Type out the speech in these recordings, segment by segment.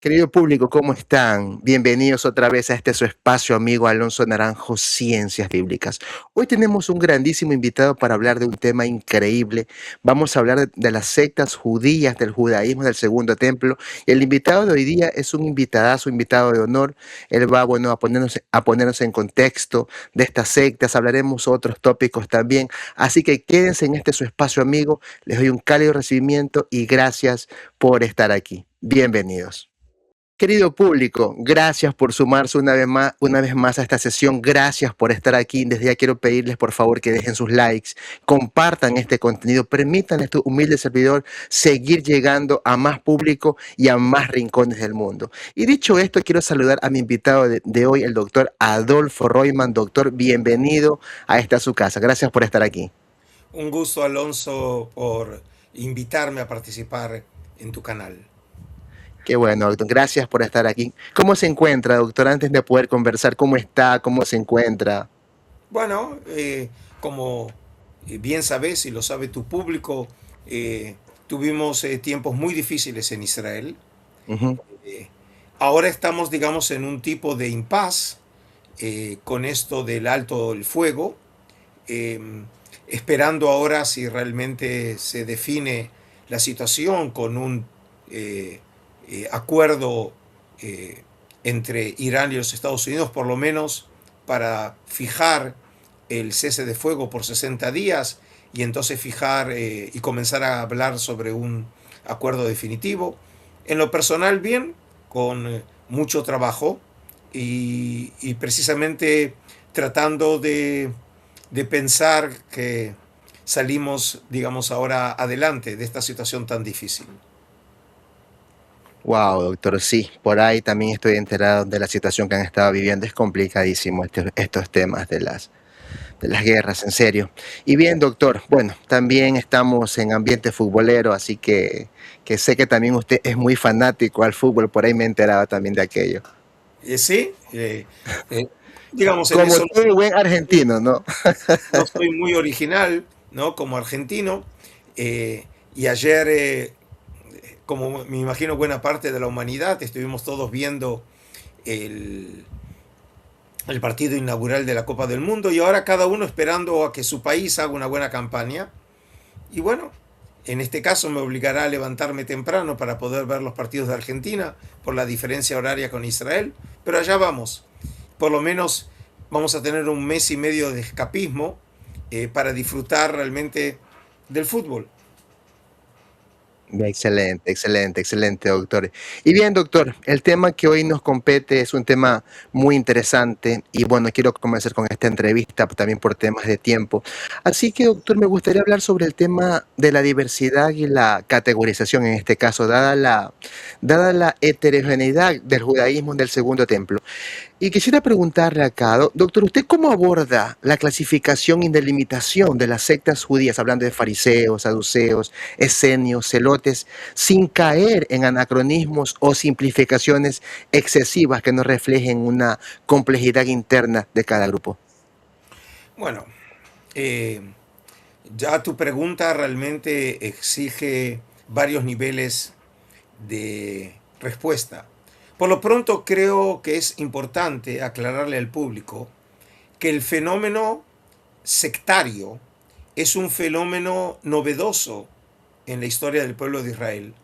Querido público, ¿cómo están? Bienvenidos otra vez a este su espacio, amigo Alonso Naranjo, Ciencias Bíblicas. Hoy tenemos un grandísimo invitado para hablar de un tema increíble. Vamos a hablar de las sectas judías, del judaísmo del Segundo Templo. Y el invitado de hoy día es un invitadazo, invitado de honor. Él va, bueno, a ponernos en contexto de estas sectas. Hablaremos otros tópicos también. Así que quédense en este su espacio, amigo. Les doy un cálido recibimiento y gracias por estar aquí. Bienvenidos. Querido público, gracias por sumarse una vez más a esta sesión. Gracias por estar aquí. Desde ya quiero pedirles, por favor, que dejen sus likes, compartan este contenido, permitan a este humilde servidor seguir llegando a más público y a más rincones del mundo. Y dicho esto, quiero saludar a mi invitado de hoy, el doctor Adolfo Royman. Doctor, bienvenido a esta su casa. Gracias por estar aquí. Un gusto, Alonso, por invitarme a participar en tu canal. Qué bueno, doctor. Gracias por estar aquí. ¿Cómo se encuentra, doctor? Antes de poder conversar, ¿cómo está? ¿Cómo se encuentra? Bueno, como bien sabes y lo sabe tu público, tuvimos tiempos muy difíciles en Israel. Ujú. Eh, Ahora estamos, digamos, en un tipo de impas con esto del alto el fuego, eh, esperando ahora si realmente se define la situación con un eh, acuerdo eh, entre Irán y los Estados Unidos, por lo menos para fijar el cese de fuego por 60 días y entonces fijar y comenzar a hablar sobre un acuerdo definitivo. En lo personal, bien, con mucho trabajo y precisamente tratando de pensar que salimos, digamos, ahora adelante de esta situación tan difícil. Wow, doctor, sí, por ahí también estoy enterado de la situación que han estado viviendo. Es complicadísimo estos temas de las guerras, en serio. Y bien, doctor, bueno, también estamos en ambiente futbolero, así que sé que también usted es muy fanático al fútbol, por ahí me he enterado también de aquello. Sí, eh, digamos, en Como eso todo buen argentino, ¿no? no soy muy original, ¿no? Como argentino. Y ayer, como me imagino buena parte de la humanidad, estuvimos todos viendo el, el partido inaugural de la Copa del Mundo y ahora cada uno esperando a que su país haga una buena campaña. Y bueno, en este caso me obligará a levantarme temprano para poder ver los partidos de Argentina por la diferencia horaria con Israel, pero allá vamos. Por lo menos vamos a tener un mes y medio de escapismo para disfrutar realmente del fútbol. Excelente, excelente, excelente, doctor. Y bien, doctor, el tema que hoy nos compete es un tema muy interesante y bueno, quiero comenzar con esta entrevista también por temas de tiempo. Así que, doctor, me gustaría hablar sobre el tema de la diversidad y la categorización en este caso, dada la heterogeneidad del judaísmo del Segundo Templo. Y quisiera preguntarle acá, doctor, ¿usted cómo aborda la clasificación y delimitación de las sectas judías, hablando de fariseos, saduceos, esenios, celotes, sin caer en anacronismos o simplificaciones excesivas que no reflejen una complejidad interna de cada grupo? Bueno, eh, ya tu pregunta realmente exige varios niveles de respuesta. Por lo pronto creo que es importante aclararle al público que el fenómeno sectario es un fenómeno novedoso en la historia del pueblo de Israel,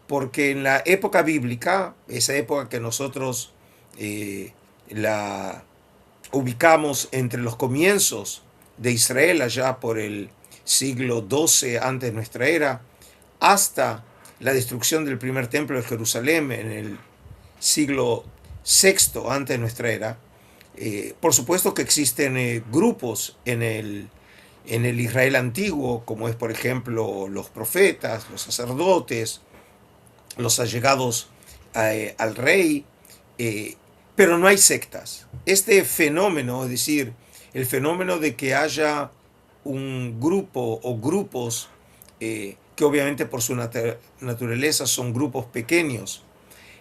porque en la época bíblica, esa época que nosotros la ubicamos entre los comienzos de Israel, allá por el siglo XII antes de nuestra era, hasta la destrucción del primer templo de Jerusalén en el siglo VI antes de nuestra era, por supuesto que existen grupos en el Israel antiguo, como es por ejemplo los profetas, los sacerdotes, los allegados al rey, eh, pero no hay sectas. Este fenómeno, es decir, el fenómeno de que haya un grupo o grupos que obviamente por su naturaleza son grupos pequeños,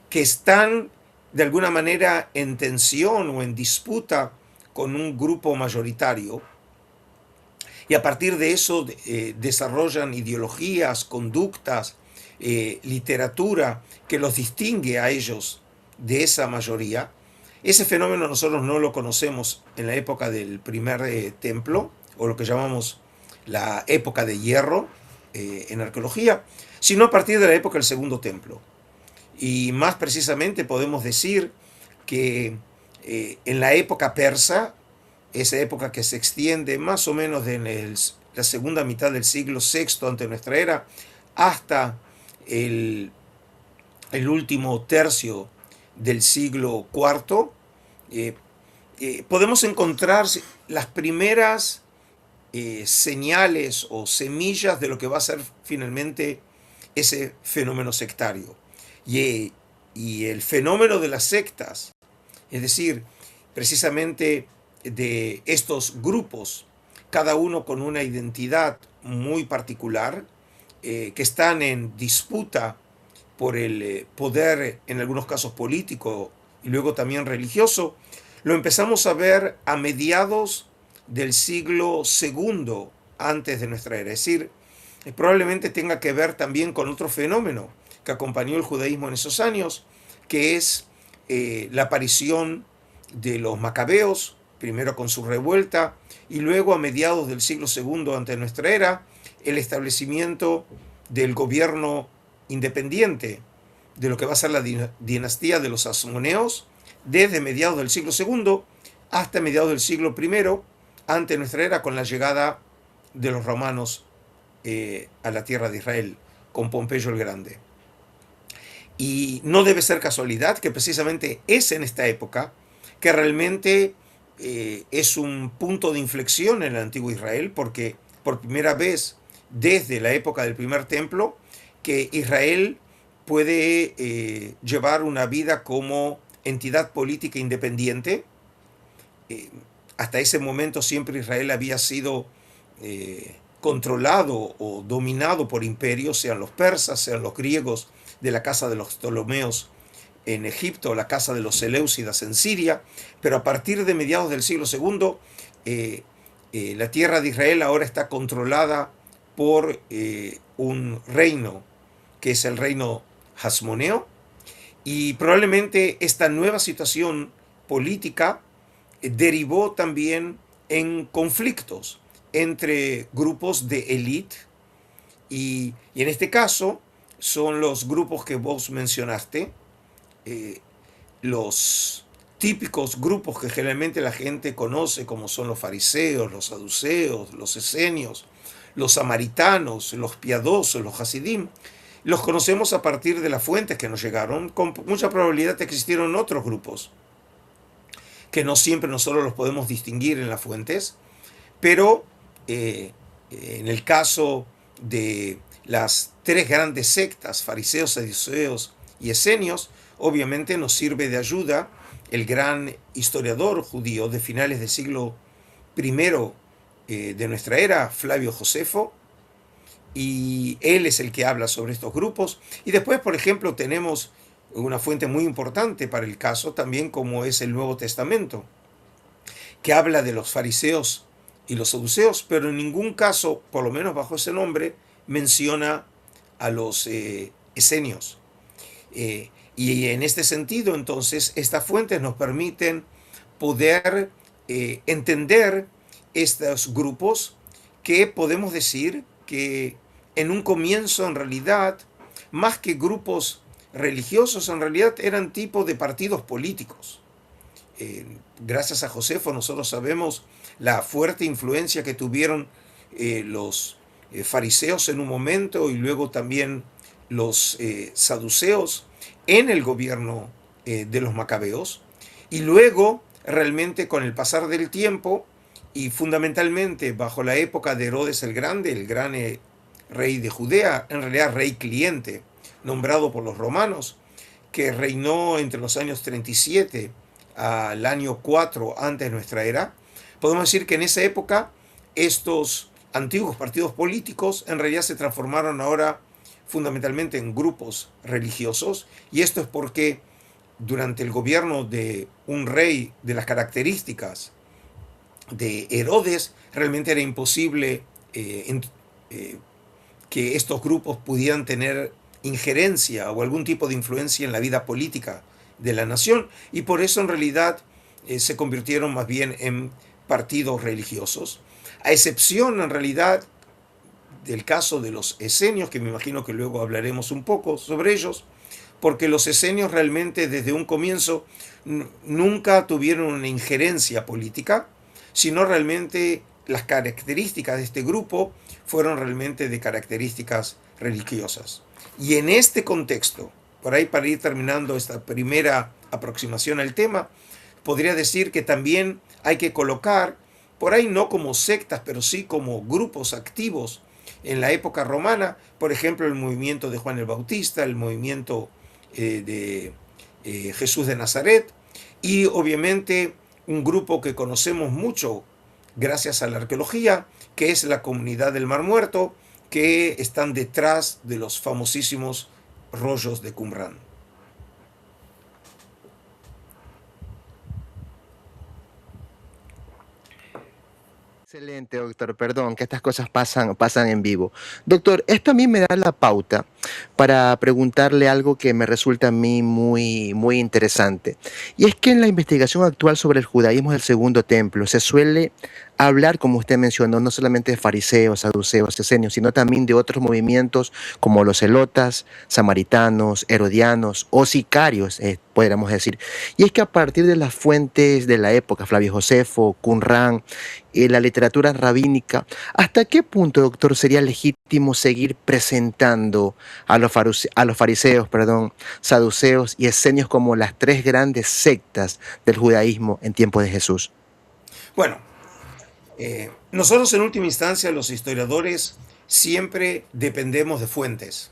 que están de alguna manera en tensión o en disputa con un grupo mayoritario, y a partir de eso desarrollan ideologías, conductas, literatura que los distingue a ellos de esa mayoría. Ese fenómeno nosotros no lo conocemos en la época del primer templo, o lo que llamamos la época de hierro en arqueología, sino a partir de la época del segundo templo. Y más precisamente podemos decir que en la época persa, esa época que se extiende más o menos de la segunda mitad del siglo VI ante nuestra era hasta el, el último tercio del siglo IV, podemos encontrar las primeras señales o semillas de lo que va a ser finalmente ese fenómeno sectario. Y el fenómeno de las sectas, es decir, precisamente de estos grupos, cada uno con una identidad muy particular, que están en disputa por el poder, en algunos casos político y luego también religioso, lo empezamos a ver a mediados del siglo II antes de nuestra era. Es decir, probablemente tenga que ver también con otro fenómeno que acompañó el judaísmo en esos años, que es la aparición de los macabeos, primero con su revuelta, y luego a mediados del siglo II antes de nuestra era, el establecimiento del gobierno independiente de lo que va a ser la dinastía de los Hasmoneos, desde mediados del siglo II hasta mediados del siglo I antes de nuestra era, con la llegada de los romanos a la tierra de Israel, con Pompeyo el Grande. Y no debe ser casualidad que precisamente es en esta época que realmente es un punto de inflexión en el antiguo Israel, porque por primera vez desde la época del primer templo que Israel puede llevar una vida como entidad política independiente. Hasta ese momento siempre Israel había sido controlado o dominado por imperios, sean los persas, sean los griegos de la casa de los Ptolomeos en Egipto, la casa de los Seleucidas en Siria, pero a partir de mediados del siglo II, la tierra de Israel ahora está controlada por un reino, que es el reino hasmoneo, y probablemente esta nueva situación política derivó también en conflictos entre grupos de élite, y en este caso son los grupos que vos mencionaste, los típicos grupos que generalmente la gente conoce, como son los fariseos, los saduceos, los esenios, los samaritanos, los piadosos, los hasidim. Los conocemos a partir de las fuentes que nos llegaron. Con mucha probabilidad existieron otros grupos que no siempre nosotros los podemos distinguir en las fuentes, pero en el caso de las tres grandes sectas, fariseos, saduceos y esenios, obviamente nos sirve de ayuda el gran historiador judío de finales del siglo I de nuestra era, Flavio Josefo, y él es el que habla sobre estos grupos. Y después, por ejemplo, tenemos una fuente muy importante para el caso también, como es el Nuevo Testamento, que habla de los fariseos y los saduceos, pero en ningún caso, por lo menos bajo ese nombre, menciona a los esenios. Y en este sentido, entonces, estas fuentes nos permiten poder entender estos grupos que podemos decir que en un comienzo, en realidad, más que grupos religiosos, en realidad eran tipos de partidos políticos. Gracias a Josefo nosotros sabemos la fuerte influencia que tuvieron los fariseos en un momento y luego también los saduceos en el gobierno de los macabeos, y luego realmente con el pasar del tiempo y fundamentalmente bajo la época de Herodes el Grande, el gran rey de Judea, en realidad rey cliente, nombrado por los romanos, que reinó entre los años 37 al año 4 antes de nuestra era, podemos decir que en esa época estos antiguos partidos políticos en realidad se transformaron ahora fundamentalmente en grupos religiosos, y esto es porque durante el gobierno de un rey de las características de Herodes, realmente era imposible que estos grupos pudieran tener injerencia o algún tipo de influencia en la vida política de la nación, y por eso en realidad se convirtieron más bien en partidos religiosos, a excepción en realidad del caso de los esenios, que me imagino que luego hablaremos un poco sobre ellos, porque los esenios realmente desde un comienzo nunca tuvieron una injerencia política, sino realmente las características de este grupo fueron realmente de características religiosas. Y en este contexto, por ahí para ir terminando esta primera aproximación al tema, podría decir que también hay que colocar, por ahí no como sectas, pero sí como grupos activos en la época romana, por ejemplo el movimiento de Juan el Bautista, el movimiento de Jesús de Nazaret, y obviamente un grupo que conocemos mucho gracias a la arqueología, que es la comunidad del Mar Muerto, que están detrás de los famosísimos rollos de Qumrán. Excelente, doctor. Perdón, que estas cosas pasan en vivo. Doctor, esto a mí me da la pauta para preguntarle algo que me resulta a mí muy interesante. Y es que en la investigación actual sobre el judaísmo del Segundo Templo se suele hablar, como usted mencionó, no solamente de fariseos, saduceos, esenios, sino también de otros movimientos como los celotas, samaritanos, herodianos o sicarios, podríamos decir. Y es que a partir de las fuentes de la época, Flavio Josefo, Qumrán, la literatura rabínica, ¿hasta qué punto, doctor, sería legítimo seguir presentando a los fariseos, perdón, saduceos y esenios como las tres grandes sectas del judaísmo en tiempo de Jesús? Bueno, nosotros en última instancia los historiadores siempre dependemos de fuentes.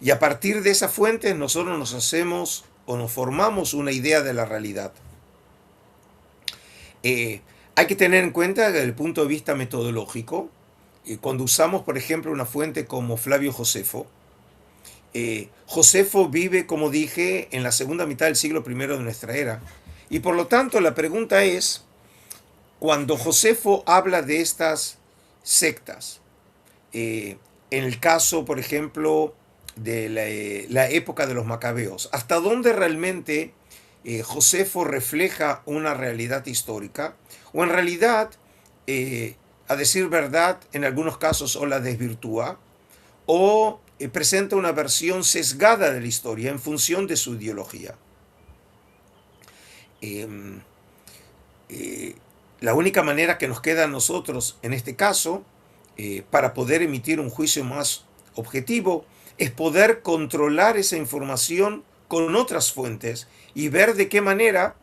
Y a partir de esas fuentes nosotros nos hacemos o nos formamos una idea de la realidad. Hay que tener en cuenta desde el punto de vista metodológico, cuando usamos por ejemplo una fuente como Flavio Josefo, Josefo vive, como dije, en la segunda mitad del siglo I de nuestra era. Y por lo tanto la pregunta es, cuando Josefo habla de estas sectas, en el caso, por ejemplo, de la época de los macabeos, ¿hasta dónde realmente Josefo refleja una realidad histórica? O en realidad, a decir verdad, en algunos casos o la desvirtúa, o presenta una versión sesgada de la historia en función de su ideología. Eh, eh, la única manera que nos queda a nosotros en este caso, para poder emitir un juicio más objetivo, es poder controlar esa información con otras fuentes y ver de qué manera,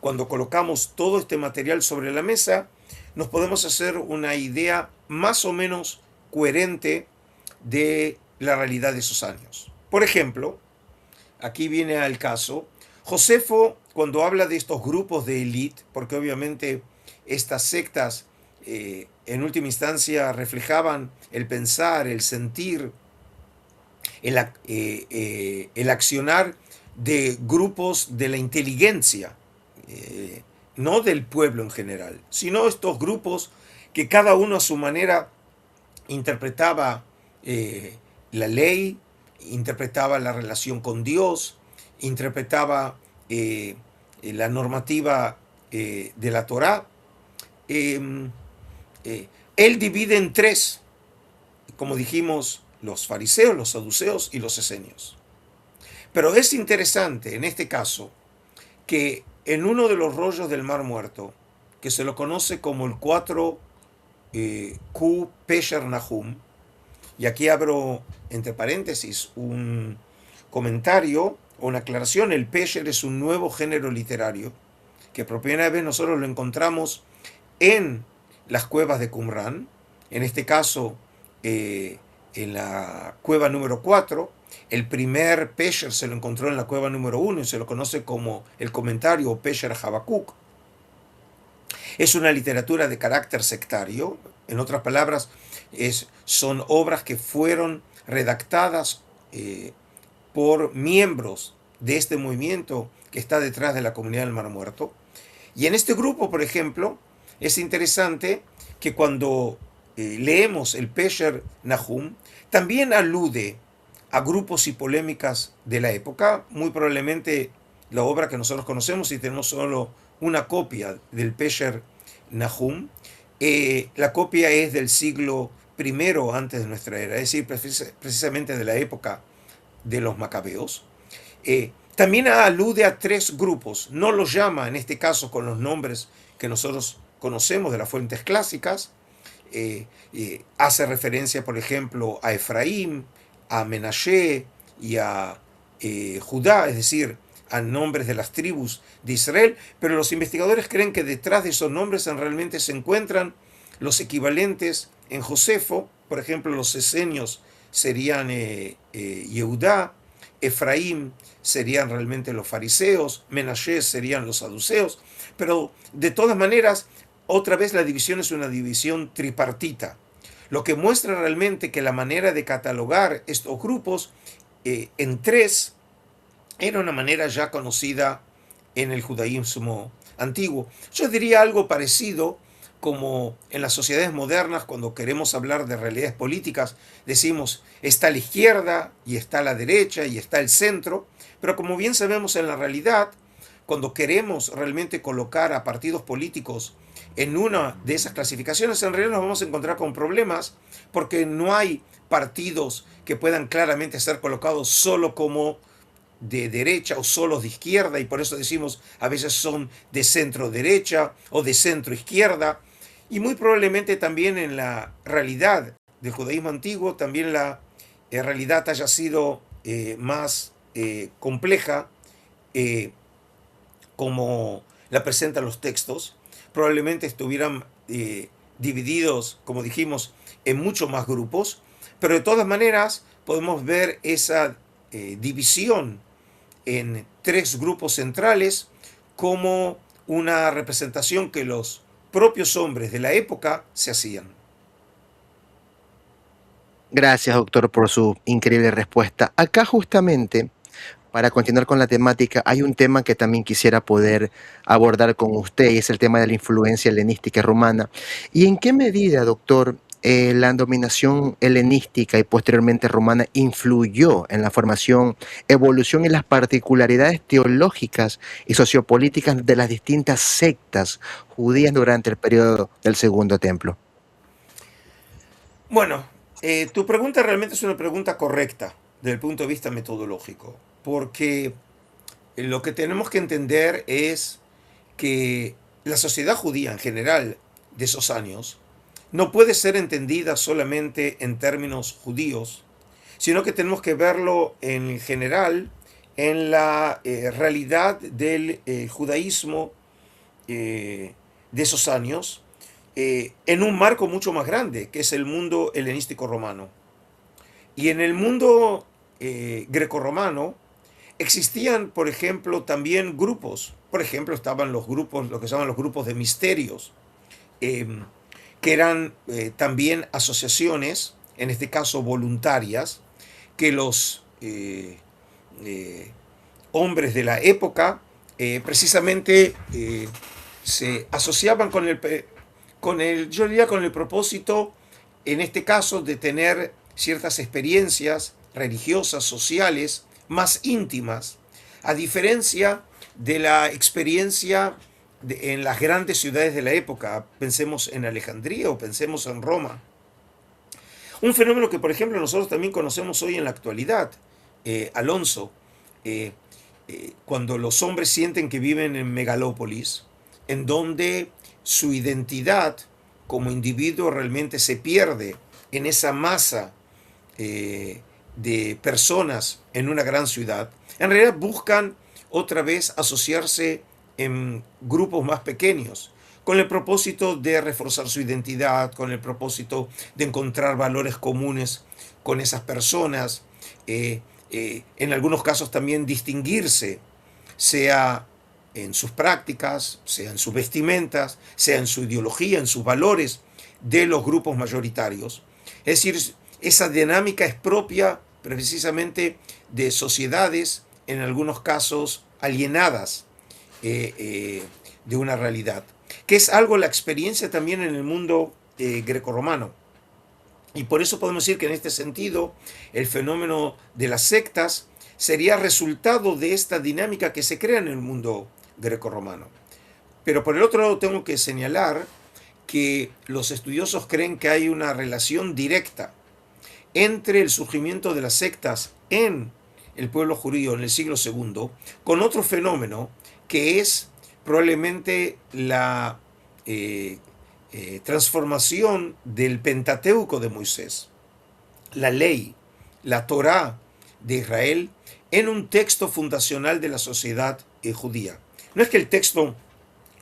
cuando colocamos todo este material sobre la mesa, nos podemos hacer una idea más o menos coherente de la realidad de esos años. Por ejemplo, aquí viene al caso, Josefo, cuando habla de estos grupos de élite, porque obviamente estas sectas en última instancia reflejaban el pensar, el sentir, el accionar de grupos de la inteligencia, no del pueblo en general, sino estos grupos que cada uno a su manera interpretaba la ley, interpretaba la relación con Dios, interpretaba la normativa de la Torá. Él divide en tres, como dijimos, los fariseos, los saduceos y los esenios. Pero es interesante en este caso que en uno de los rollos del Mar Muerto, que se lo conoce como el 4Q Pesher Nahum, y aquí abro entre paréntesis un comentario o una aclaración, el Pesher es un nuevo género literario que por primera vez nosotros lo encontramos en las cuevas de Qumrán, en este caso en la cueva número 4. El primer Pesher se lo encontró en la cueva número 1 y se lo conoce como el comentario Pesher Habacuc. Es una literatura de carácter sectario, en otras palabras, son obras que fueron redactadas por miembros de este movimiento que está detrás de la comunidad del Mar Muerto. Y en este grupo, por ejemplo, es interesante que cuando leemos el Pesher Nahum, también alude a grupos y polémicas de la época. Muy probablemente la obra que nosotros conocemos, y tenemos solo una copia del Pesher Nahum, la copia es del siglo I antes de nuestra era, es decir, precisamente de la época de los macabeos. También alude a tres grupos, no los llama en este caso con los nombres que nosotros conocemos de las fuentes clásicas. Hace referencia, por ejemplo, a Efraín, a Menashe y a Judá, es decir, a nombres de las tribus de Israel, pero los investigadores creen que detrás de esos nombres realmente se encuentran los equivalentes en Josefo. Por ejemplo, los esenios serían Yehudá, Efraín serían realmente los fariseos, Menashe serían los saduceos, pero de todas maneras, otra vez la división es una división tripartita, lo que muestra realmente que la manera de catalogar estos grupos en tres era una manera ya conocida en el judaísmo antiguo. Yo diría algo parecido como en las sociedades modernas, cuando queremos hablar de realidades políticas, decimos está la izquierda y está la derecha y está el centro, pero como bien sabemos en la realidad, cuando queremos realmente colocar a partidos políticos en una de esas clasificaciones, en realidad nos vamos a encontrar con problemas porque no hay partidos que puedan claramente ser colocados solo como de derecha o solo de izquierda, y por eso decimos a veces son de centro derecha o de centro izquierda, y muy probablemente también en la realidad del judaísmo antiguo también la realidad haya sido más compleja, como la presentan los textos. Probablemente estuvieran divididos, como dijimos, en muchos más grupos, pero de todas maneras podemos ver esa división en tres grupos centrales como una representación que los propios hombres de la época se hacían. Gracias, doctor, por su increíble respuesta. Acá justamente, para continuar con la temática, hay un tema que también quisiera poder abordar con usted, y es el tema de la influencia helenística romana. ¿Y en qué medida, doctor, la dominación helenística y posteriormente romana influyó en la formación, evolución y las particularidades teológicas y sociopolíticas de las distintas sectas judías durante el periodo del Segundo Templo? Bueno, tu pregunta realmente es una pregunta correcta desde el punto de vista metodológico, porque lo que tenemos que entender es que la sociedad judía en general de esos años no puede ser entendida solamente en términos judíos, sino que tenemos que verlo en general en la realidad del judaísmo de esos años, en un marco mucho más grande, que es el mundo helenístico romano. Y en el mundo grecorromano existían, por ejemplo, también grupos. Por ejemplo, estaban los grupos, lo que se llaman los grupos de misterios, eh, que eran también asociaciones, en este caso voluntarias, que los hombres de la época precisamente se asociaban yo diría, con el propósito, en este caso, de tener ciertas experiencias religiosas, sociales, más íntimas, a diferencia de la experiencia en las grandes ciudades de la época. Pensemos en Alejandría o pensemos en Roma. Un fenómeno que, por ejemplo, nosotros también conocemos hoy en la actualidad, Alonso, cuando los hombres sienten que viven en megalópolis, en donde su identidad como individuo realmente se pierde en esa masa de personas en una gran ciudad, en realidad buscan otra vez asociarse en grupos más pequeños, con el propósito de reforzar su identidad, con el propósito de encontrar valores comunes con esas personas, en algunos casos también distinguirse, sea en sus prácticas, sea en sus vestimentas, sea en su ideología, en sus valores de los grupos mayoritarios. Es decir, esa dinámica es propia precisamente de sociedades, en algunos casos alienadas de una realidad, que es algo la experiencia también en el mundo grecorromano. Y por eso podemos decir que en este sentido el fenómeno de las sectas sería resultado de esta dinámica que se crea en el mundo grecorromano. Pero por el otro lado tengo que señalar que los estudiosos creen que hay una relación directa entre el surgimiento de las sectas en el pueblo judío en el siglo II con otro fenómeno que es probablemente la transformación del Pentateuco de Moisés, la ley, la Torá de Israel, en un texto fundacional de la sociedad judía. No es que el texto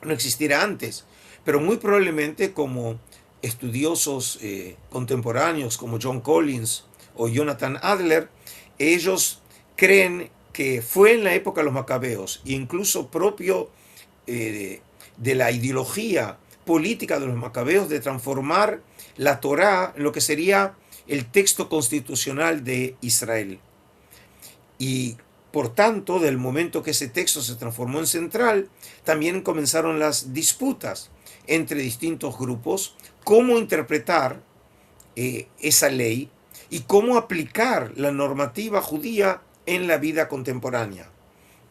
no existiera antes, pero muy probablemente como estudiosos contemporáneos como John Collins o Jonathan Adler, ellos creen que fue en la época de los macabeos, e incluso propio de la ideología política de los macabeos, de transformar la Torá en lo que sería el texto constitucional de Israel. Y por tanto, del momento que ese texto se transformó en central, también comenzaron las disputas entre distintos grupos, cómo interpretar esa ley y cómo aplicar la normativa judía en la vida contemporánea.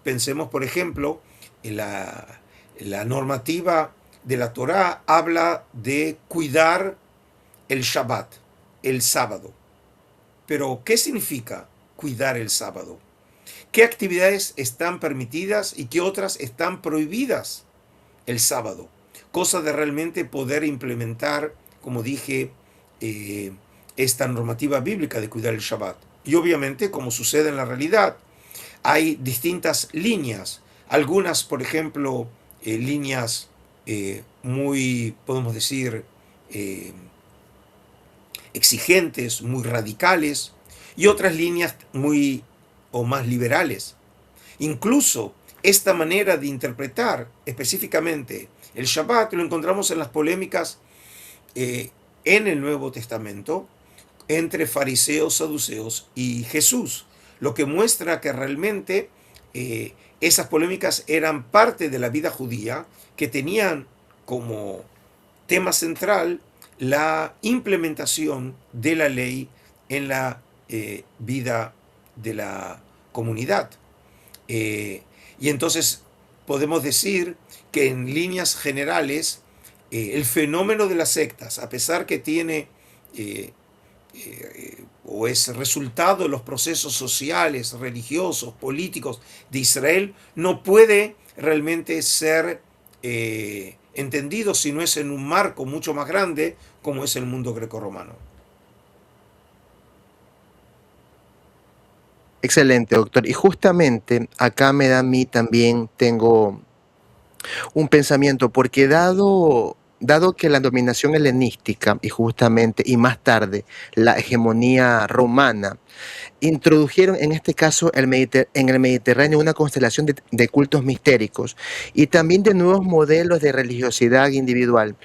Pensemos, por ejemplo, en la normativa de la Torá habla de cuidar el Shabbat, el sábado. Pero, ¿qué significa cuidar el sábado? ¿Qué actividades están permitidas y qué otras están prohibidas el sábado? Cosa de realmente poder implementar, como dije, esta normativa bíblica de cuidar el Shabbat. Y obviamente, como sucede en la realidad, hay distintas líneas. Algunas, por ejemplo, líneas muy, podemos decir, exigentes, muy radicales, y otras líneas muy o más liberales. Incluso esta manera de interpretar específicamente el Shabbat lo encontramos en las polémicas en el Nuevo Testamento entre fariseos, saduceos y Jesús, lo que muestra que realmente esas polémicas eran parte de la vida judía, que tenían como tema central la implementación de la ley en la vida de la comunidad. Y entonces podemos decir que en líneas generales el fenómeno de las sectas, a pesar que tiene o es resultado de los procesos sociales, religiosos, políticos de Israel, no puede realmente ser entendido si no es en un marco mucho más grande como es el mundo grecorromano. Excelente, doctor. Y justamente acá me da a mí también, tengo un pensamiento, porque dado que la dominación helenística y justamente, y más tarde, la hegemonía romana, introdujeron en este caso en el Mediterráneo una constelación de cultos mistéricos y también de nuevos modelos de religiosidad individual,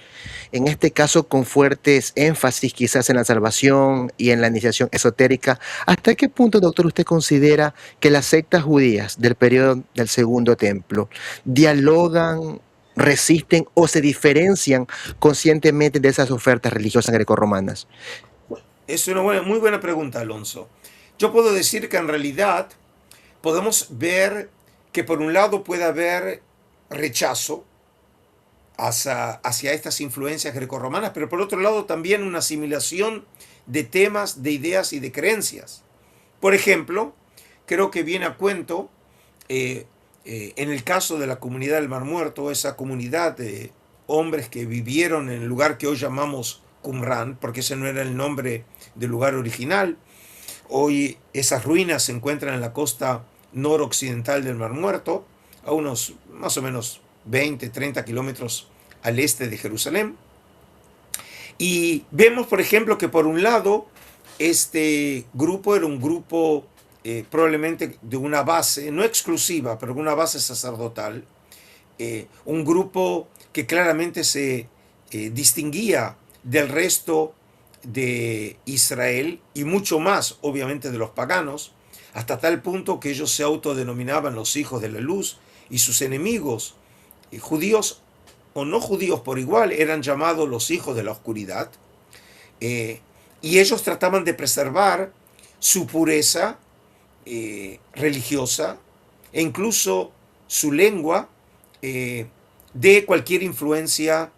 en este caso con fuertes énfasis quizás en la salvación y en la iniciación esotérica. ¿Hasta qué punto, doctor, usted considera que las sectas judías del periodo del Segundo Templo dialogan, resisten o se diferencian conscientemente de esas ofertas religiosas grecorromanas? Es una muy buena pregunta, Alonso. Yo puedo decir que en realidad podemos ver que por un lado puede haber rechazo hacia estas influencias grecorromanas, pero por otro lado también una asimilación de temas, de ideas y de creencias. Por ejemplo, creo que viene a cuento en el caso de la comunidad del Mar Muerto, esa comunidad de hombres que vivieron en el lugar que hoy llamamos Qumran, porque ese no era el nombre del lugar original. Hoy esas ruinas se encuentran en la costa noroccidental del Mar Muerto, a unos más o menos 20, 30 kilómetros al este de Jerusalén. Y vemos, por ejemplo, que por un lado, este grupo era un grupo probablemente de una base, no exclusiva, pero una base sacerdotal, un grupo que claramente se distinguía del resto de Israel y mucho más, obviamente, de los paganos, hasta tal punto que ellos se autodenominaban los hijos de la luz y sus enemigos, judíos o no judíos por igual, eran llamados los hijos de la oscuridad. y ellos trataban de preservar su pureza religiosa e incluso su lengua de cualquier influencia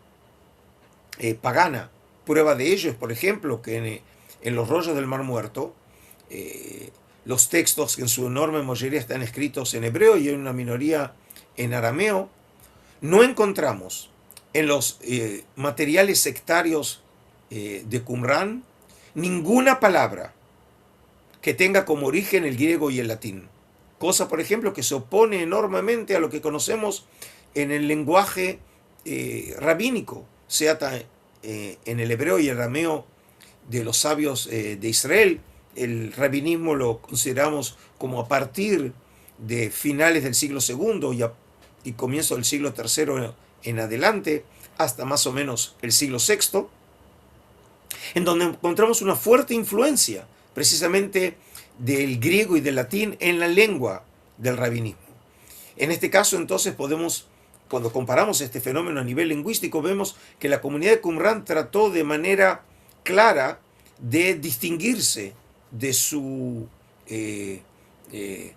pagana. Prueba de ello es, por ejemplo, que en los rollos del Mar Muerto, los textos que en su enorme mayoría están escritos en hebreo y en una minoría en arameo, no encontramos en los materiales sectarios de Qumrán ninguna palabra que tenga como origen el griego y el latín. Cosa, por ejemplo, que se opone enormemente a lo que conocemos en el lenguaje rabínico, sea en el hebreo y el arameo de los sabios de Israel. El rabinismo lo consideramos como a partir de finales del siglo II y comienzo del siglo III en adelante, hasta más o menos el siglo VI, en donde encontramos una fuerte influencia precisamente del griego y del latín en la lengua del rabinismo. En este caso, entonces, cuando comparamos este fenómeno a nivel lingüístico, vemos que la comunidad de Qumrán trató de manera clara de distinguirse de su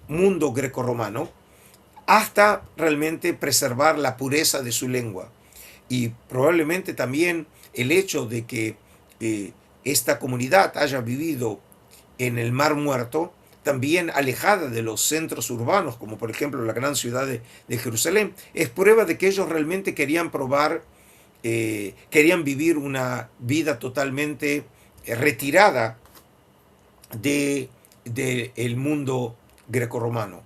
mundo grecorromano hasta realmente preservar la pureza de su lengua. Y probablemente también el hecho de que esta comunidad haya vivido en el Mar Muerto, también alejada de los centros urbanos, como por ejemplo la gran ciudad de Jerusalén, es prueba de que ellos realmente querían querían vivir una vida totalmente retirada del mundo grecorromano,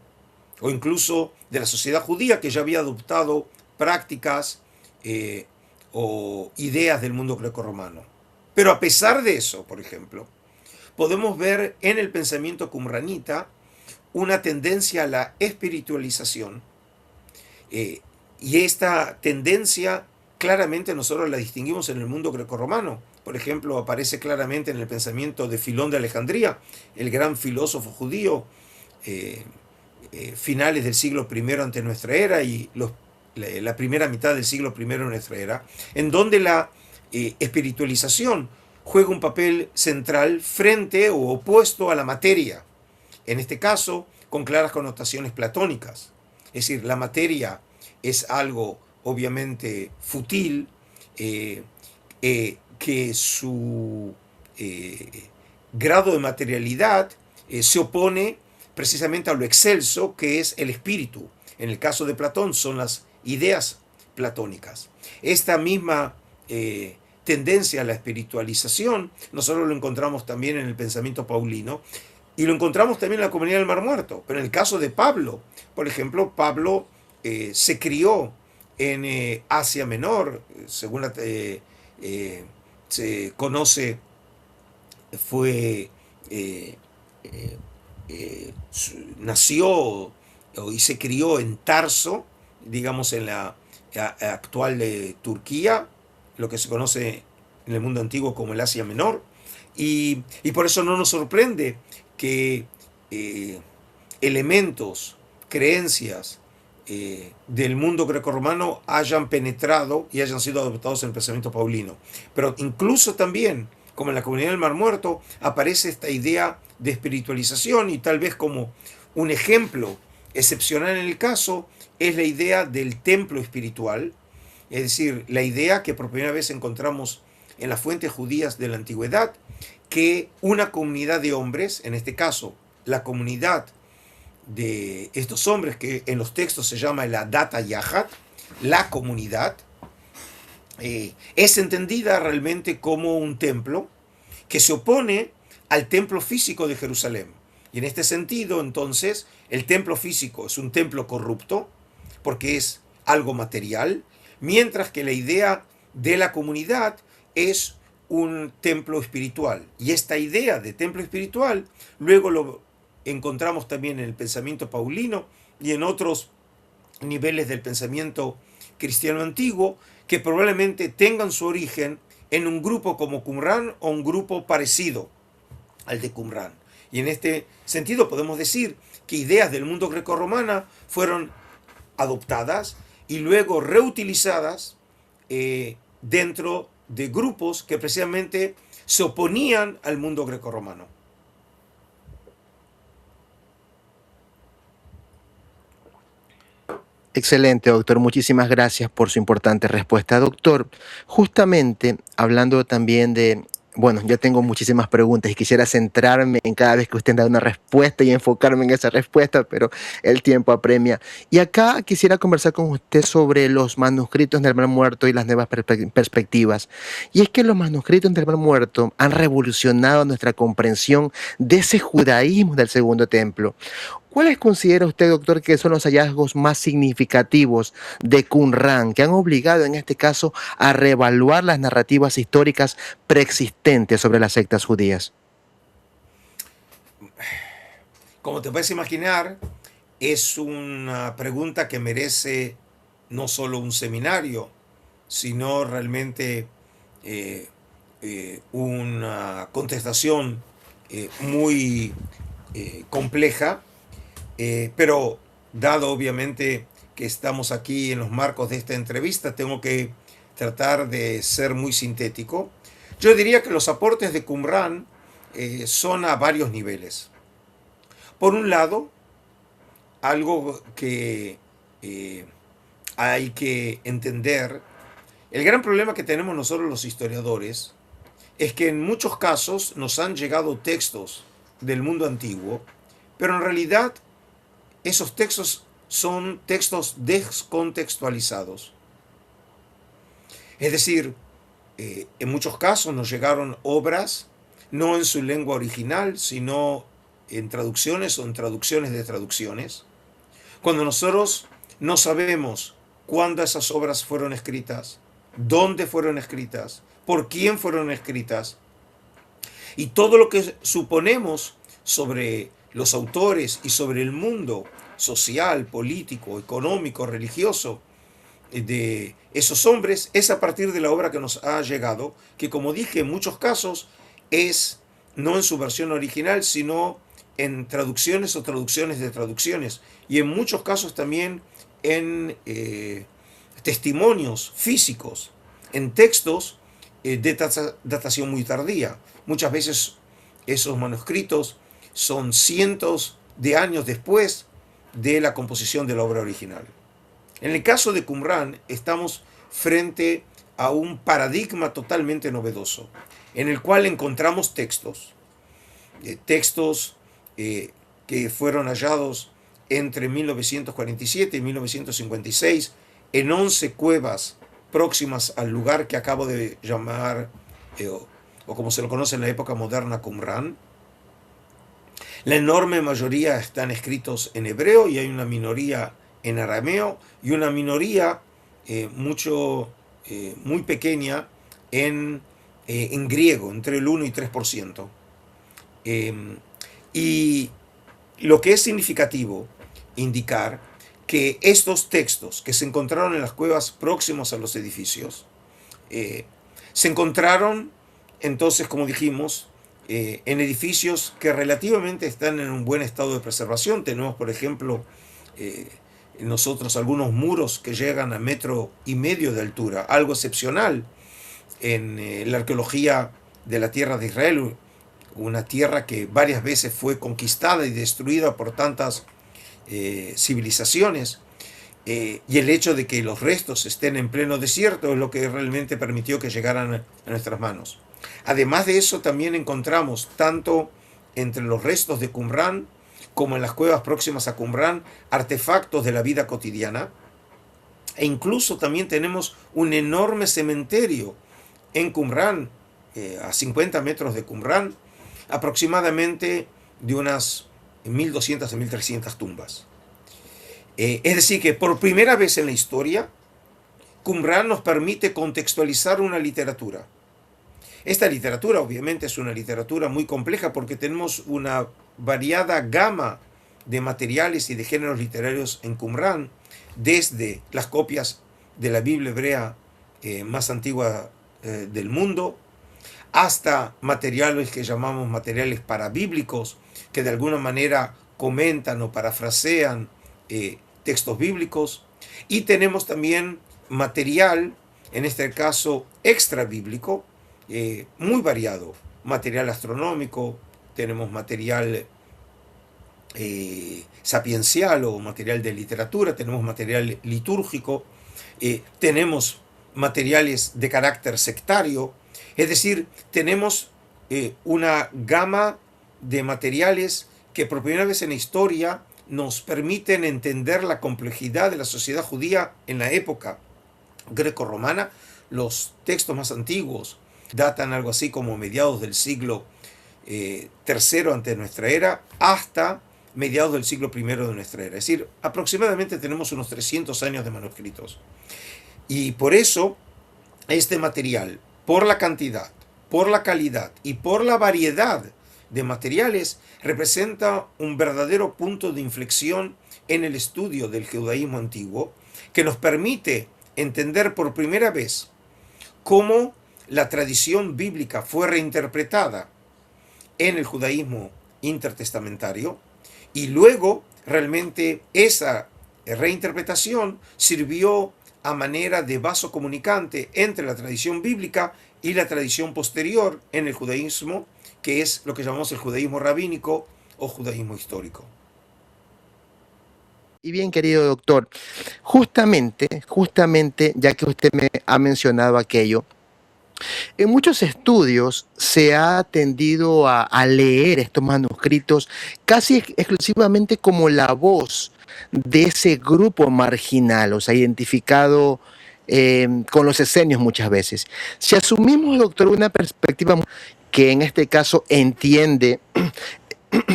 o incluso de la sociedad judía, que ya había adoptado prácticas o ideas del mundo grecorromano. Pero a pesar de eso, por ejemplo, podemos ver en el pensamiento qumranita una tendencia a la espiritualización, y esta tendencia claramente nosotros la distinguimos en el mundo grecorromano. Por ejemplo, aparece claramente en el pensamiento de Filón de Alejandría, el gran filósofo judío, finales del siglo I ante nuestra era y la primera mitad del siglo I de nuestra era, en donde la espiritualización juega un papel central frente o opuesto a la materia, en este caso con claras connotaciones platónicas. Es decir, la materia es algo obviamente fútil, que su grado de materialidad se opone precisamente a lo excelso que es el espíritu. En el caso de Platón son las ideas platónicas. Esta misma tendencia a la espiritualización nosotros lo encontramos también en el pensamiento paulino y lo encontramos también en la comunidad del Mar Muerto. Pero en el caso de Pablo, por ejemplo, Pablo se crió en Asia Menor, según se conoce, nació y se crió en Tarso, digamos en la actual Turquía, lo que se conoce en el mundo antiguo como el Asia Menor, y por eso no nos sorprende que elementos, creencias del mundo grecorromano hayan penetrado y hayan sido adoptados en el pensamiento paulino. Pero incluso también, como en la comunidad del Mar Muerto, aparece esta idea de espiritualización, y tal vez como un ejemplo excepcional en el caso es la idea del templo espiritual, es decir, la idea que por primera vez encontramos en las fuentes judías de la antigüedad, que una comunidad de hombres, en este caso la comunidad de estos hombres, que en los textos se llama el Adat HaYahad, la comunidad, es entendida realmente como un templo que se opone al templo físico de Jerusalén. Y en este sentido, entonces, el templo físico es un templo corrupto, porque es algo material, mientras que la idea de la comunidad es un templo espiritual. Y esta idea de templo espiritual luego lo encontramos también en el pensamiento paulino y en otros niveles del pensamiento cristiano antiguo, que probablemente tengan su origen en un grupo como Qumrán o un grupo parecido al de Qumrán. Y en este sentido podemos decir que ideas del mundo grecorromana fueron adoptadas y luego reutilizadas dentro de grupos que precisamente se oponían al mundo grecorromano. Excelente, doctor. Muchísimas gracias por su importante respuesta. Doctor, justamente hablando también de, bueno, yo tengo muchísimas preguntas y quisiera centrarme en cada vez que usted da una respuesta y enfocarme en esa respuesta, pero el tiempo apremia. Y acá quisiera conversar con usted sobre los manuscritos del Mar Muerto y las nuevas perspectivas. Y es que los manuscritos del Mar Muerto han revolucionado nuestra comprensión de ese judaísmo del Segundo Templo. ¿Cuáles considera usted, doctor, que son los hallazgos más significativos de Qumran, que han obligado en este caso a reevaluar las narrativas históricas preexistentes sobre las sectas judías? Como te puedes imaginar, es una pregunta que merece no solo un seminario, sino realmente eh, una contestación muy compleja, pero dado obviamente que estamos aquí en los marcos de esta entrevista, tengo que tratar de ser muy sintético. Yo diría que los aportes de Qumran son a varios niveles. Por un lado, algo que hay que entender, el gran problema que tenemos nosotros los historiadores es que en muchos casos nos han llegado textos del mundo antiguo, pero en realidad esos textos son textos descontextualizados. Es decir, en muchos casos nos llegaron obras no en su lengua original, sino en traducciones o en traducciones de traducciones. Cuando nosotros no sabemos cuándo esas obras fueron escritas, dónde fueron escritas, por quién fueron escritas, y todo lo que suponemos sobre los autores y sobre el mundo social, político, económico, religioso de esos hombres, es a partir de la obra que nos ha llegado, que como dije en muchos casos es no en su versión original, sino en traducciones o traducciones de traducciones, y en muchos casos también en testimonios físicos, en textos de datación muy tardía. Muchas veces esos manuscritos son cientos de años después de la composición de la obra original. En el caso de Qumran estamos frente a un paradigma totalmente novedoso, en el cual encontramos textos que fueron hallados entre 1947 y 1956 en 11 cuevas próximas al lugar que acabo de llamar, o como se lo conoce en la época moderna, Qumran. La enorme mayoría están escritos en hebreo y hay una minoría en arameo y una minoría muy pequeña en griego, entre el 1 y 3%. Y lo que es significativo indicar que estos textos que se encontraron en las cuevas próximas a los edificios se encontraron entonces, como dijimos, en edificios que relativamente están en un buen estado de preservación. Tenemos, por ejemplo, nosotros algunos muros que llegan a 1,5 metros de altura, algo excepcional en la arqueología de la tierra de Israel, una tierra que varias veces fue conquistada y destruida por tantas civilizaciones, y el hecho de que los restos estén en pleno desierto es lo que realmente permitió que llegaran a nuestras manos. Además de eso, también encontramos tanto entre los restos de Qumran como en las cuevas próximas a Qumran artefactos de la vida cotidiana, e incluso también tenemos un enorme cementerio en Qumran, a 50 metros de Qumran, aproximadamente de unas 1.200 a 1.300 tumbas. Es decir, que por primera vez en la historia, Qumran nos permite contextualizar una literatura. Esta literatura obviamente es una literatura muy compleja porque tenemos una variada gama de materiales y de géneros literarios en Qumran, desde las copias de la Biblia hebrea más antigua del mundo, hasta materiales que llamamos materiales parabíblicos, que de alguna manera comentan o parafrasean textos bíblicos, y tenemos también material, en este caso extra bíblico, muy variado. Material astronómico, tenemos material sapiencial o material de literatura, tenemos material litúrgico, tenemos materiales de carácter sectario, es decir, tenemos una gama de materiales que por primera vez en la historia nos permiten entender la complejidad de la sociedad judía en la época greco-romana. Los textos más antiguos datan algo así como mediados del siglo tercero antes de nuestra era hasta mediados del siglo primero de nuestra era. Es decir, aproximadamente tenemos unos 300 años de manuscritos. Y por eso este material, por la cantidad, por la calidad y por la variedad de materiales, representa un verdadero punto de inflexión en el estudio del judaísmo antiguo, que nos permite entender por primera vez cómo la tradición bíblica fue reinterpretada en el judaísmo intertestamentario, y luego realmente esa reinterpretación sirvió a manera de vaso comunicante entre la tradición bíblica y la tradición posterior en el judaísmo, que es lo que llamamos el judaísmo rabínico o judaísmo histórico. Y bien, querido doctor, justamente, ya que usted me ha mencionado aquello, en muchos estudios se ha tendido a leer estos manuscritos casi exclusivamente como la voz de ese grupo marginal, o sea, identificado con los esenios muchas veces. Si asumimos, doctor, una perspectiva que en este caso entiende,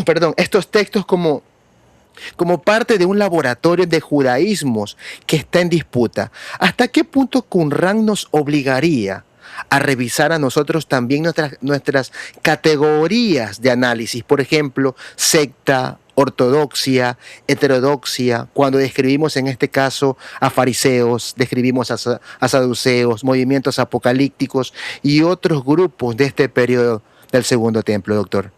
perdón, estos textos como parte de un laboratorio de judaísmos que está en disputa, ¿hasta qué punto Qumran nos obligaría a revisar a nosotros también nuestras categorías de análisis? Por ejemplo, secta, ortodoxia, heterodoxia, cuando describimos en este caso a fariseos, describimos a saduceos, movimientos apocalípticos y otros grupos de este periodo del Segundo Templo, doctor.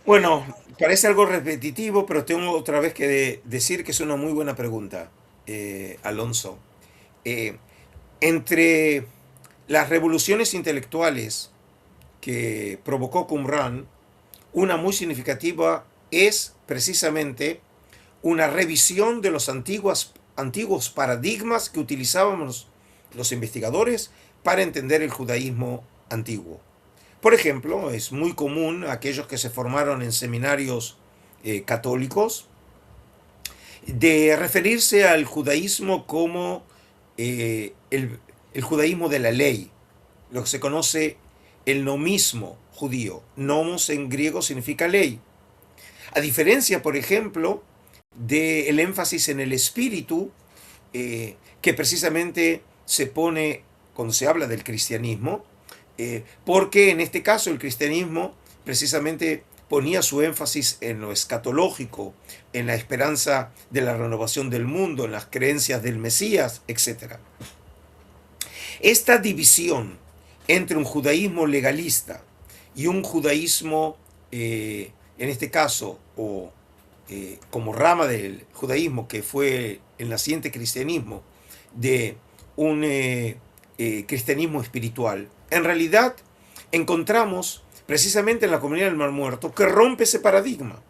Bueno, parece algo repetitivo, pero tengo otra vez que decir que es una muy buena pregunta, Alonso. Eh, Entre las revoluciones intelectuales que provocó Qumran, una muy significativa es precisamente una revisión de los antiguos paradigmas que utilizábamos los investigadores para entender el judaísmo antiguo. Por ejemplo, es muy común a aquellos que se formaron en seminarios católicos de referirse al judaísmo como el judaísmo de la ley, lo que se conoce el nomismo judío. Nomos en griego significa ley. A diferencia, por ejemplo, del énfasis en el espíritu, que precisamente se pone cuando se habla del cristianismo, porque en este caso el cristianismo precisamente ponía su énfasis en lo escatológico, en la esperanza de la renovación del mundo, en las creencias del Mesías, etc. Esta división entre un judaísmo legalista y un judaísmo, en este caso, como rama del judaísmo, que fue el naciente cristianismo, de un cristianismo espiritual, en realidad encontramos precisamente en la comunidad del Mar Muerto que rompe ese paradigma.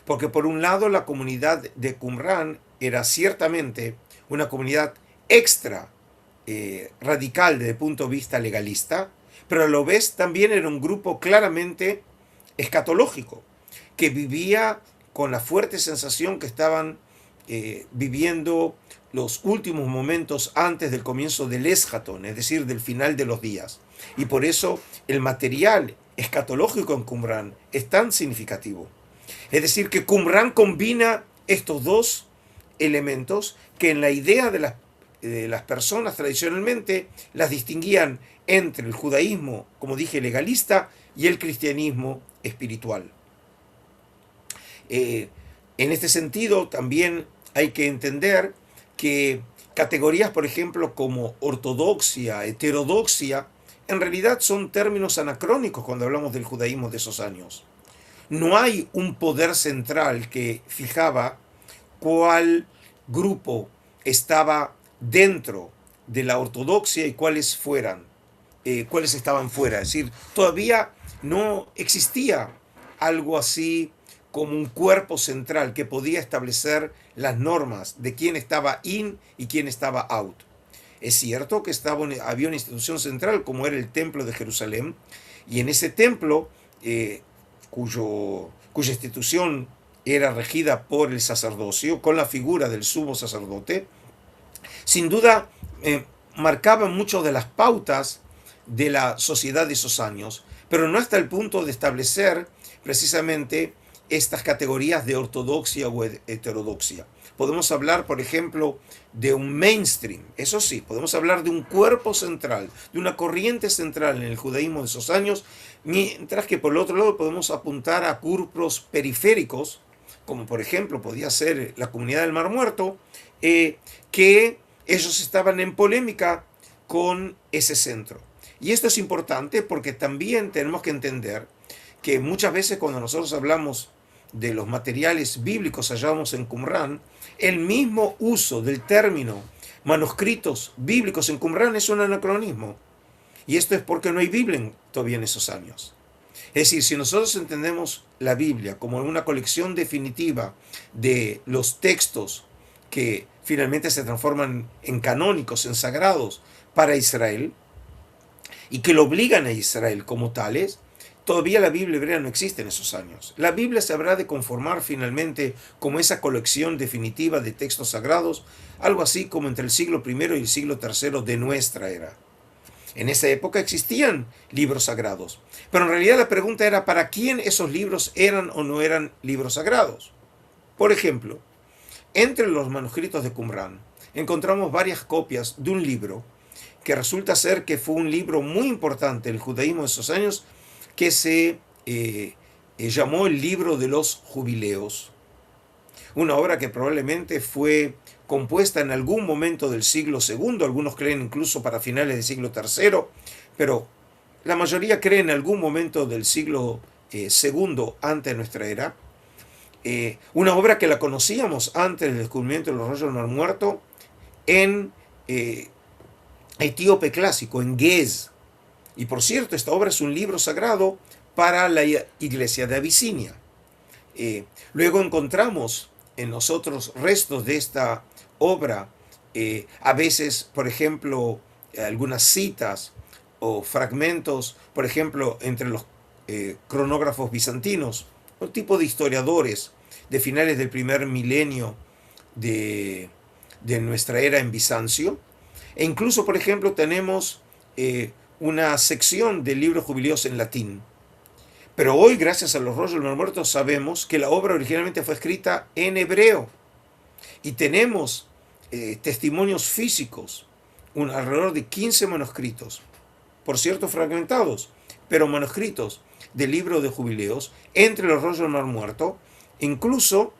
Porque por un lado la comunidad de Qumran era ciertamente una comunidad extra radical desde el punto de vista legalista, pero a lo vez también era un grupo claramente escatológico, que vivía con la fuerte sensación que estaban viviendo los últimos momentos antes del comienzo del eschaton, es decir, del final de los días. Y por eso el material escatológico en Qumran es tan significativo. Es decir, que Qumran combina estos dos elementos que en la idea de las personas tradicionalmente las distinguían entre el judaísmo, como dije, legalista y el cristianismo espiritual. En este sentido, también hay que entender que categorías, por ejemplo, como ortodoxia, heterodoxia, en realidad son términos anacrónicos cuando hablamos del judaísmo de esos años. No hay un poder central que fijaba cuál grupo estaba dentro de la ortodoxia y cuáles fueran cuáles estaban fuera. Es decir, todavía no existía algo así como un cuerpo central que podía establecer las normas de quién estaba in y quién estaba out. Es cierto que había una institución central como era el Templo de Jerusalén, y en ese templo, cuya institución era regida por el sacerdocio, con la figura del sumo sacerdote, sin duda marcaba mucho de las pautas de la sociedad de esos años, pero no hasta el punto de establecer precisamente estas categorías de ortodoxia o heterodoxia. Podemos hablar, por ejemplo, de un mainstream, eso sí, podemos hablar de un cuerpo central, de una corriente central en el judaísmo de esos años, mientras que por el otro lado podemos apuntar a cuerpos periféricos, como por ejemplo podía ser la comunidad del Mar Muerto, que ellos estaban en polémica con ese centro. Y esto es importante porque también tenemos que entender que muchas veces cuando nosotros hablamos de los materiales bíblicos hallados en Qumrán, el mismo uso del término manuscritos bíblicos en Qumrán es un anacronismo. Y esto es porque no hay Biblia todavía en esos años. Es decir, si nosotros entendemos la Biblia como una colección definitiva de los textos que finalmente se transforman en canónicos, en sagrados para Israel, y que lo obligan a Israel como tales, todavía la Biblia hebrea no existe en esos años. La Biblia se habrá de conformar finalmente como esa colección definitiva de textos sagrados, algo así como entre el siglo I y el siglo III de nuestra era. En esa época existían libros sagrados, pero en realidad la pregunta era ¿para quién esos libros eran o no eran libros sagrados? Por ejemplo, entre los manuscritos de Qumrán encontramos varias copias de un libro que resulta ser que fue un libro muy importante en el judaísmo de esos años, que se llamó el Libro de los Jubileos. Una obra que probablemente fue compuesta en algún momento del siglo II, algunos creen incluso para finales del siglo III, pero la mayoría cree en algún momento del siglo II antes de nuestra era. Una obra que la conocíamos antes del descubrimiento de los rollos del Mar Muerto en etíope clásico, en Gez. Y por cierto, esta obra es un libro sagrado para la iglesia de Abisinia. Luego encontramos en nosotros restos de esta obra, a veces, por ejemplo, algunas citas o fragmentos, por ejemplo, entre los cronógrafos bizantinos, un tipo de historiadores de finales del primer milenio de nuestra era en Bizancio. E incluso, por ejemplo, tenemos una sección del libro Jubileos en latín. Pero hoy, gracias a los rollos del Mar Muerto, sabemos que la obra originalmente fue escrita en hebreo. Y tenemos testimonios físicos, alrededor de 15 manuscritos, por cierto fragmentados, pero manuscritos del libro de Jubileos, entre los rollos del Mar Muerto, incluso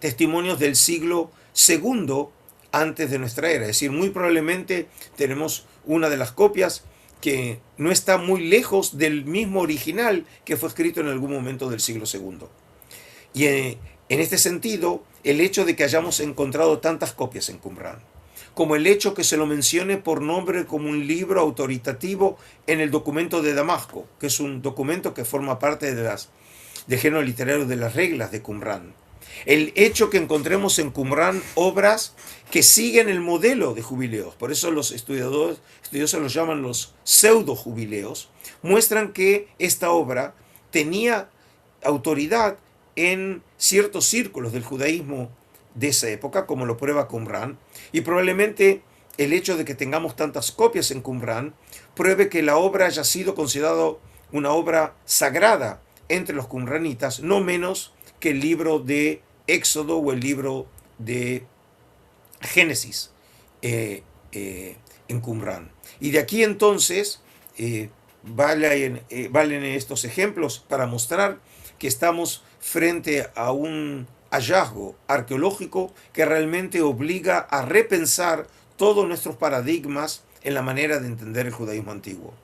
testimonios del siglo II antes de nuestra era. Es decir, muy probablemente tenemos una de las copias que no está muy lejos del mismo original que fue escrito en algún momento del siglo II. Y en este sentido, el hecho de que hayamos encontrado tantas copias en Qumrán, como el hecho que se lo mencione por nombre como un libro autoritativo en el documento de Damasco, que es un documento que forma parte del género literario de las reglas de Qumrán. El hecho que encontremos en Qumrán obras que siguen el modelo de jubileos, por eso los estudiosos los llaman los pseudo jubileos, muestran que esta obra tenía autoridad en ciertos círculos del judaísmo de esa época, como lo prueba Qumrán, y probablemente el hecho de que tengamos tantas copias en Qumrán pruebe que la obra haya sido considerada una obra sagrada entre los qumranitas, no menos que el libro de Éxodo o el libro de Génesis en Qumrán. Y de aquí entonces valen estos ejemplos para mostrar que estamos frente a un hallazgo arqueológico que realmente obliga a repensar todos nuestros paradigmas en la manera de entender el judaísmo antiguo.